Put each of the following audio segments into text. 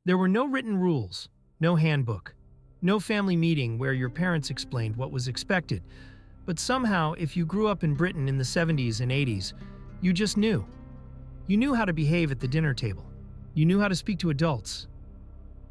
There were no written rules, no handbook, no family meeting where your parents explained what was expected. But somehow, if you grew up in Britain in the 70s and 80s, you just knew. You knew how to behave at the dinner table. You knew how to speak to adults.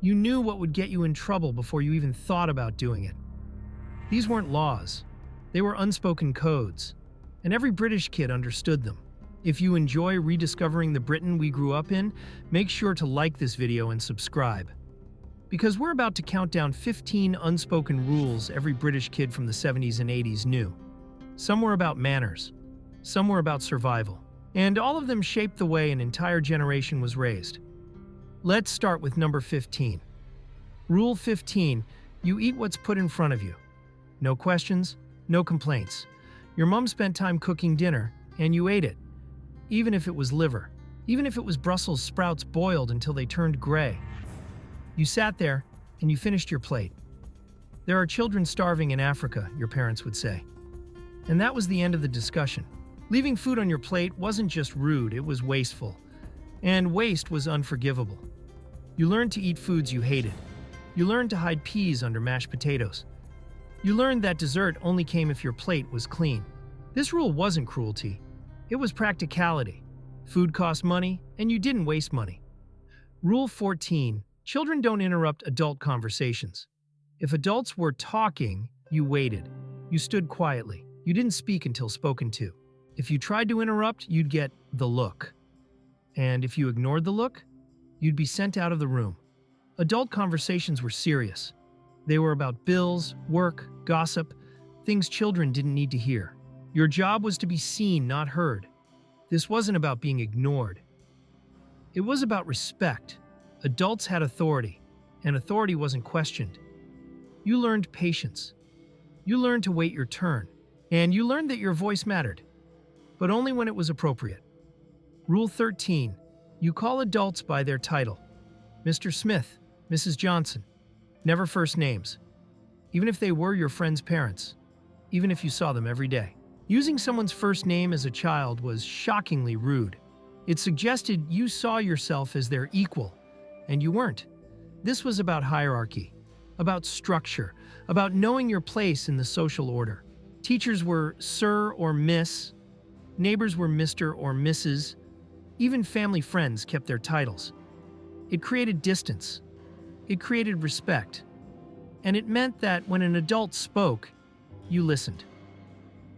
You knew what would get you in trouble before you even thought about doing it. These weren't laws. They were unspoken codes, and every British kid understood them. If you enjoy rediscovering the Britain we grew up in, make sure to like this video and subscribe. Because we're about to count down 15 unspoken rules every British kid from the 70s and 80s knew. Some were about manners, some were about survival, and all of them shaped the way an entire generation was raised. Let's start with number 15. Rule 15, you eat what's put in front of you. No questions, no complaints. Your mom spent time cooking dinner, and you ate it. Even if it was liver, even if it was Brussels sprouts boiled until they turned gray. You sat there, and you finished your plate. There are children starving in Africa, your parents would say. And that was the end of the discussion. Leaving food on your plate wasn't just rude, it was wasteful. And waste was unforgivable. You learned to eat foods you hated. You learned to hide peas under mashed potatoes. You learned that dessert only came if your plate was clean. This rule wasn't cruelty. It was practicality. Food cost money, and you didn't waste money. Rule 14. Children don't interrupt adult conversations. If adults were talking, you waited. You stood quietly. You didn't speak until spoken to. If you tried to interrupt, you'd get the look. And if you ignored the look, you'd be sent out of the room. Adult conversations were serious. They were about bills, work, gossip, things children didn't need to hear. Your job was to be seen, not heard. This wasn't about being ignored. It was about respect. Adults had authority, and authority wasn't questioned. You learned patience. You learned to wait your turn, and you learned that your voice mattered, but only when it was appropriate. Rule 13. You call adults by their title. Mr. Smith, Mrs. Johnson. Never first names. Even if they were your friend's parents. Even if you saw them every day. Using someone's first name as a child was shockingly rude. It suggested you saw yourself as their equal, and you weren't. This was about hierarchy, about structure, about knowing your place in the social order. Teachers were Sir or Miss, neighbors were Mr. or Mrs., even family friends kept their titles. It created distance. It created respect. And it meant that when an adult spoke, you listened.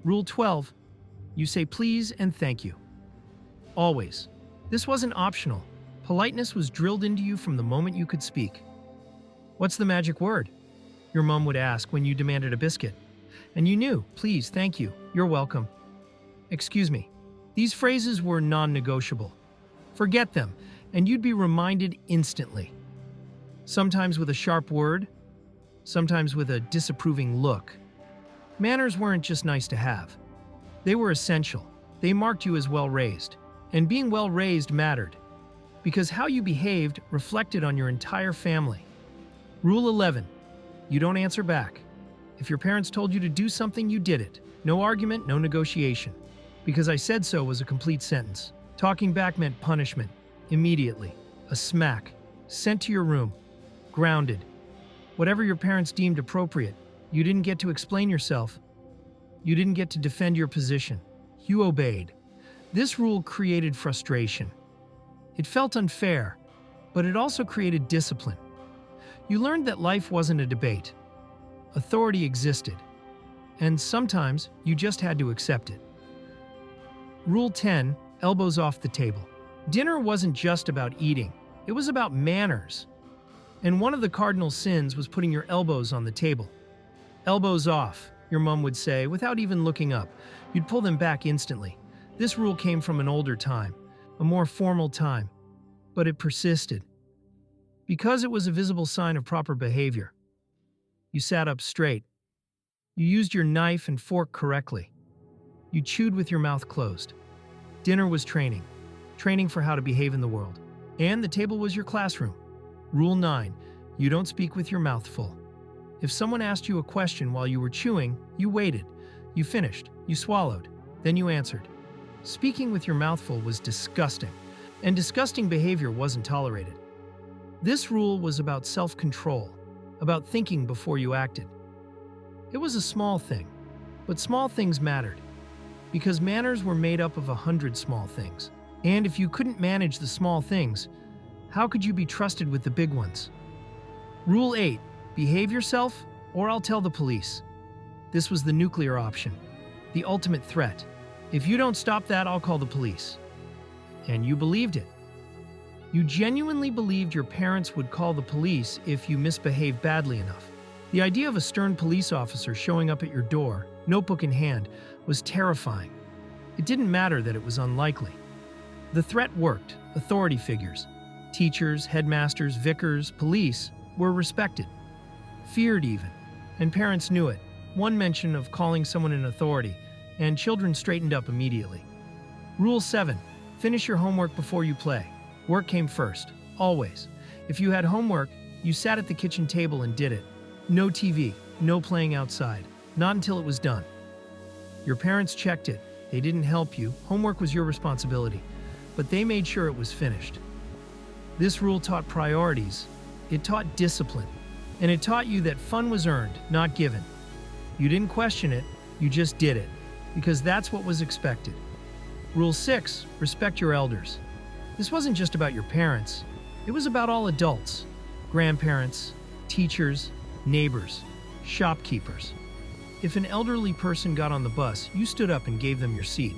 Rule 12. You say please and thank you. Always. This wasn't optional. Politeness was drilled into you from the moment you could speak. What's the magic word? Your mom would ask when you demanded a biscuit. And you knew, please, thank you, you're welcome. Excuse me. These phrases were non-negotiable. Forget them, and you'd be reminded instantly. Sometimes with a sharp word, sometimes with a disapproving look. Manners weren't just nice to have. They were essential. They marked you as well-raised. And being well-raised mattered, because how you behaved reflected on your entire family. Rule 11. You don't answer back. If your parents told you to do something, you did it. No argument, no negotiation. Because I said so was a complete sentence. Talking back meant punishment. Immediately. A smack. Sent to your room. Grounded. Whatever your parents deemed appropriate. You didn't get to explain yourself. You didn't get to defend your position. You obeyed. This rule created frustration. It felt unfair, but it also created discipline. You learned that life wasn't a debate. Authority existed, and sometimes you just had to accept it. Rule 10, elbows off the table. Dinner wasn't just about eating, it was about manners. And one of the cardinal sins was putting your elbows on the table. Elbows off, your mom would say, without even looking up. You'd pull them back instantly. This rule came from an older time, a more formal time, but it persisted. Because it was a visible sign of proper behavior. You sat up straight. You used your knife and fork correctly. You chewed with your mouth closed. Dinner was training for how to behave in the world. And the table was your classroom. Rule 9, you don't speak with your mouth full. If someone asked you a question while you were chewing, you waited. You finished. You swallowed. Then you answered. Speaking with your mouth full was disgusting, and disgusting behavior wasn't tolerated. This rule was about self-control, about thinking before you acted. It was a small thing, but small things mattered, because manners were made up of 100 small things. And if you couldn't manage the small things, how could you be trusted with the big ones? Rule 8, behave yourself or I'll tell the police. This was the nuclear option, the ultimate threat. If you don't stop that, I'll call the police. And you believed it. You genuinely believed your parents would call the police if you misbehaved badly enough. The idea of a stern police officer showing up at your door, notebook in hand, was terrifying. It didn't matter that it was unlikely. The threat worked. Authority figures, teachers, headmasters, vicars, police, were respected, feared even, and parents knew it. One mention of calling someone an authority, and children straightened up immediately. Rule 7, finish your homework before you play. Work came first, always. If you had homework, you sat at the kitchen table and did it. No TV, no playing outside, not until it was done. Your parents checked it. They didn't help you. Homework was your responsibility, but they made sure it was finished. This rule taught priorities. It taught discipline, and it taught you that fun was earned, not given. You didn't question it, you just did it, because that's what was expected. Rule 6, respect your elders. This wasn't just about your parents, it was about all adults, grandparents, teachers, neighbors, shopkeepers. If an elderly person got on the bus, you stood up and gave them your seat.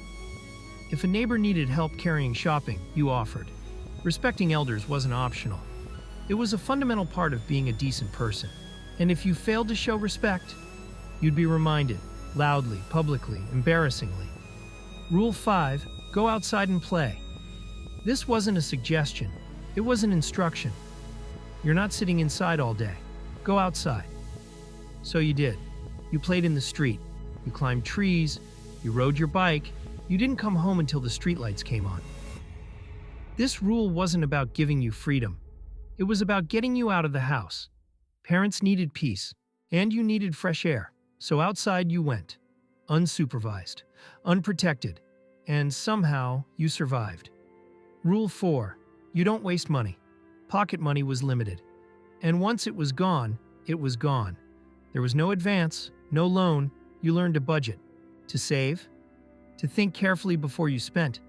If a neighbor needed help carrying shopping, you offered. Respecting elders wasn't optional. It was a fundamental part of being a decent person. And if you failed to show respect, you'd be reminded, loudly, publicly, embarrassingly. Rule 5, go outside and play. This wasn't a suggestion, it was an instruction. You're not sitting inside all day. Go outside. So you did. You played in the street. You climbed trees. You rode your bike. You didn't come home until the streetlights came on. This rule wasn't about giving you freedom. It was about getting you out of the house. Parents needed peace, and you needed fresh air. So outside you went, unsupervised, unprotected, and somehow you survived. Rule 4, you don't waste money. Pocket money was limited. And once it was gone, it was gone. There was no advance, no loan. You learned to budget, to save, to think carefully before you spent.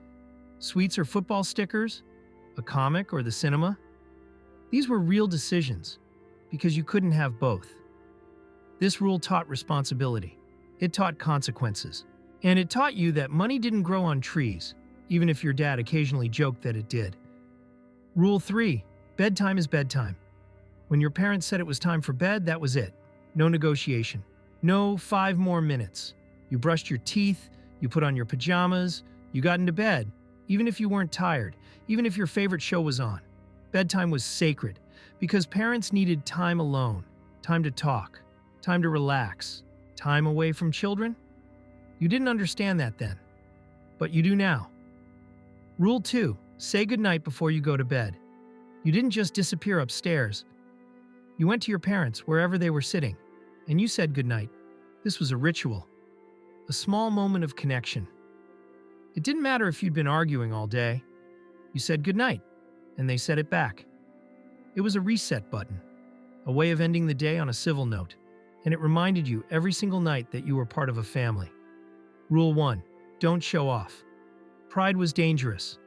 Sweets or football stickers, a comic or the cinema. These were real decisions, because you couldn't have both. This rule taught responsibility. It taught consequences. And it taught you that money didn't grow on trees, even if your dad occasionally joked that it did. Rule 3, bedtime is bedtime. When your parents said it was time for bed, that was it. No negotiation. No 5 more minutes. You brushed your teeth, you put on your pajamas, you got into bed, even if you weren't tired, even if your favorite show was on. Bedtime was sacred, because parents needed time alone, time to talk, time to relax, time away from children. You didn't understand that then, but you do now. Rule 2, say goodnight before you go to bed. You didn't just disappear upstairs. You went to your parents, wherever they were sitting, and you said goodnight. This was a ritual, a small moment of connection. It didn't matter if you'd been arguing all day. You said goodnight, and they said it back. It was a reset button, a way of ending the day on a civil note, and it reminded you every single night that you were part of a family. Rule 1, don't show off. Pride was dangerous.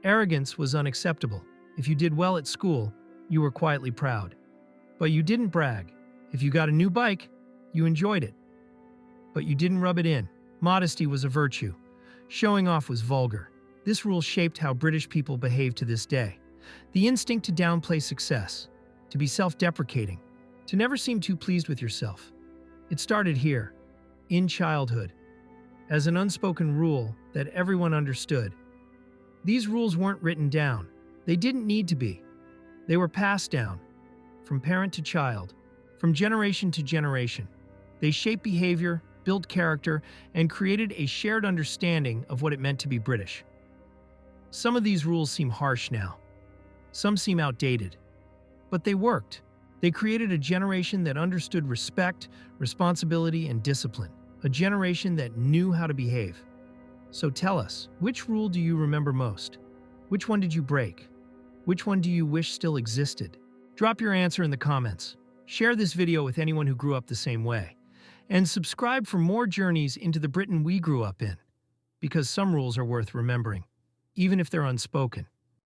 Arrogance was unacceptable. If you did well at school, you were quietly proud. But you didn't brag. If you got a new bike, you enjoyed it. But you didn't rub it in. Modesty was a virtue. Showing off was vulgar. This rule shaped how British people behave to this day. The instinct to downplay success, to be self-deprecating, to never seem too pleased with yourself. It started here, in childhood, as an unspoken rule that everyone understood. These rules weren't written down. They didn't need to be. They were passed down, from parent to child, from generation to generation. They shaped behavior, built character, and created a shared understanding of what it meant to be British. Some of these rules seem harsh now. Some seem outdated. But they worked. They created a generation that understood respect, responsibility, and discipline. A generation that knew how to behave. So tell us, which rule do you remember most? Which one did you break? Which one do you wish still existed? Drop your answer in the comments. Share this video with anyone who grew up the same way. And subscribe for more journeys into the Britain we grew up in. Because some rules are worth remembering, even if they're unspoken.